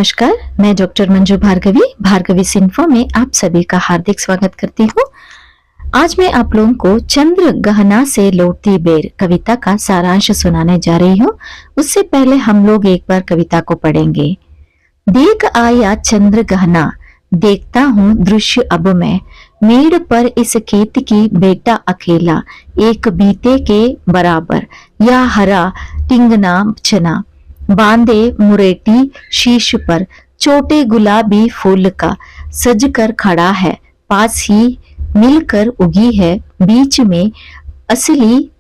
नमस्कार, मैं डॉक्टर मंजू भार्गवी भार्गवी सिन्फो में आप सभी का हार्दिक स्वागत करती हूँ। आज मैं आप लोगों को चंद्र गहना से लौटती बेर कविता का सारांश सुनाने जा रही हूँ। उससे पहले हम लोग एक बार कविता को पढ़ेंगे। देख आया चंद्र गहना, देखता हूँ दृश्य अब मैं, मेड़ पर इस खेत की बेटा अकेला, एक बीते के बराबर, या हरा टिंगना चना, बांधे मुरेटी शीश पर, छोटे गुलाबी फूल का सज कर खड़ा है, पास ही मिलकर उगी है, बीच में असली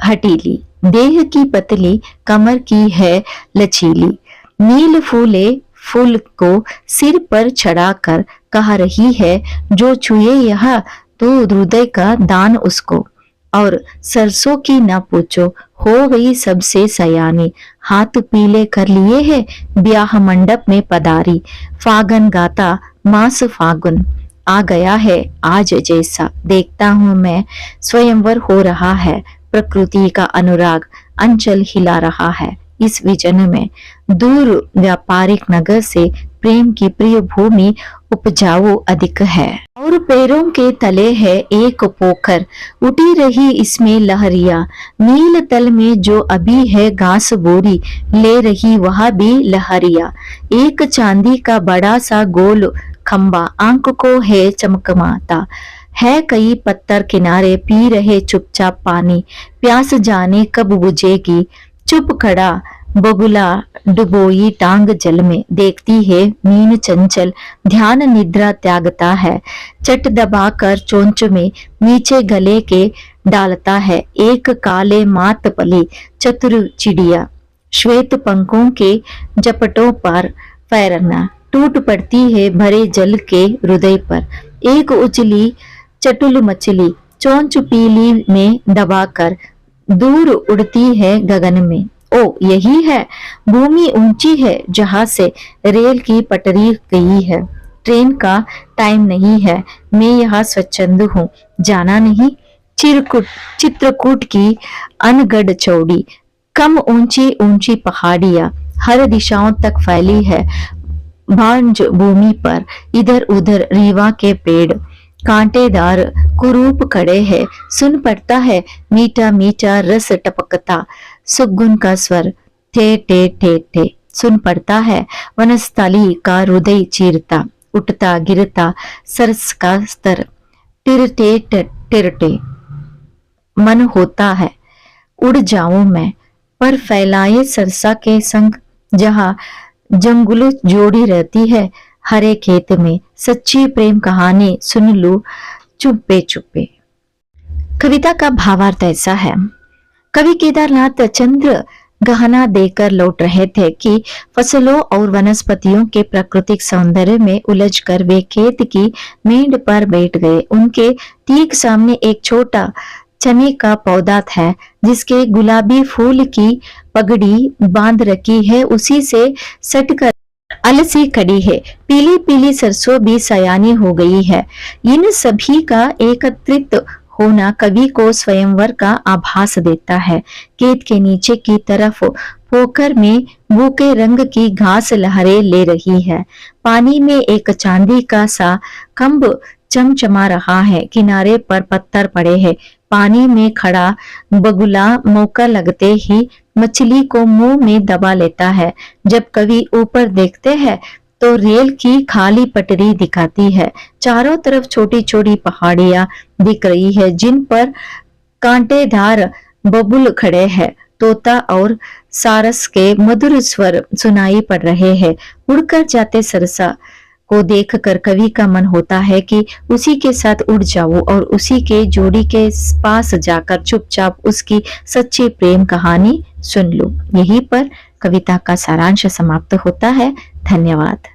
हटीली, देह की पतली, कमर की है लचीली, नील फूले फूल को सिर पर चढ़ाकर कह रही है, जो छुए यह तो हृदय का दान उसको, और सरसों की न पूछो, हो गई सबसे सयानी, हाथ पीले कर लिए है, ब्याह मंडप में पधारी, फागन गाता मास फागुन, आ गया है आज जैसा, देखता हूँ मैं स्वयंवर हो रहा है, प्रकृति का अनुराग अंचल हिला रहा है, इस विजन में दूर व्यापारिक नगर से प्रेम की प्रिय भूमि उपजाऊ अधिक है, और पैरों के तले है एक पोखर, उठी रही इसमें लहरिया, नील तल में जो अभी है घास बोरी, ले रही वह भी लहरिया, एक चांदी का बड़ा सा गोल खंबा आंख को है चमकमाता है, कई पत्थर किनारे पी रहे चुपचाप पानी, प्यास जाने कब बुझेगी, चुप खड़ा बगुला डुबोई टांग जल में, देखती है मीन चंचल, ध्यान निद्रा त्यागता है, चट दबाकर चोंच में नीचे गले के डालता है, एक काले मात पली चतुर चिड़िया, श्वेत पंखों के जपटों पर फैरना, टूट पड़ती है भरे जल के हृदय पर, एक उछली चटुल मछली चोंच पीली में दबाकर दूर उड़ती है गगन में, ओ यही है भूमि ऊंची है जहां से रेल की पटरी गई है, ट्रेन का टाइम नहीं है, मैं यहाँ स्वच्छंद हूँ, जाना नहीं, चित्रकूट की अनगढ़ चौड़ी, कम ऊंची ऊंची पहाड़ियां हर दिशाओं तक फैली है, भांज भूमि पर इधर उधर रीवा के पेड़ कांटेदार कुरूप खड़े हैं, सुन पड़ता है मीठा मीठा रस टपकता, सुगुन का स्वर ठे ठे ठे ठे, सुन पड़ता है वनस्थली का हृदय चीरता, उठता गिरता सरस का स्तर, टिरटे टिरटे, मन होता है उड़ जाऊं मैं, पर फैलाए सरसा के संग, जहां जंगल जोड़ी रहती है, हरे खेत में सच्ची प्रेम कहानी सुन लूं चुप्पे चुप्पे। कविता का भावार्थ ऐसा है। कवि केदारनाथ चंद्र गहना देकर लौट रहे थे कि फसलों और वनस्पतियों के प्राकृतिक सौंदर्य में उलझकर वे खेत की मेंढ पर बैठ गए। उनके ठीक सामने एक छोटा चने का पौधा था, जिसके गुलाबी फूल की पगड़ी बांध रखी है, उसी से सटकर अलसी खड़ी है, पीली पीली सरसों भी सयानी हो गई है। इन सभी का एकत्रित होना कवि को स्वयंवर का आभास देता है। खेत के नीचे की तरफ पोखर में भूखे रंग की घास लहरें ले रही है, पानी में एक चांदी का सा खंभ चमचमा रहा है, किनारे पर पत्थर पड़े हैं, पानी में खड़ा बगुला मौका लगते ही मछली को मुंह में दबा लेता है। जब कवि ऊपर देखते हैं तो रेल की खाली पटरी दिखाती है, चारों तरफ छोटी छोटी पहाड़ियां दिख रही है, जिन पर कांटेदार बबुल खड़े हैं, तोता और सारस के मधुर स्वर सुनाई पड़ रहे हैं। उड़कर जाते सरसा को देखकर कवि का मन होता है कि उसी के साथ उड़ जाऊं और उसी के जोड़ी के पास जाकर चुपचाप उसकी सच्ची प्रेम कहानी सुन लूं। यहीं पर कविता का सारांश समाप्त होता है। धन्यवाद।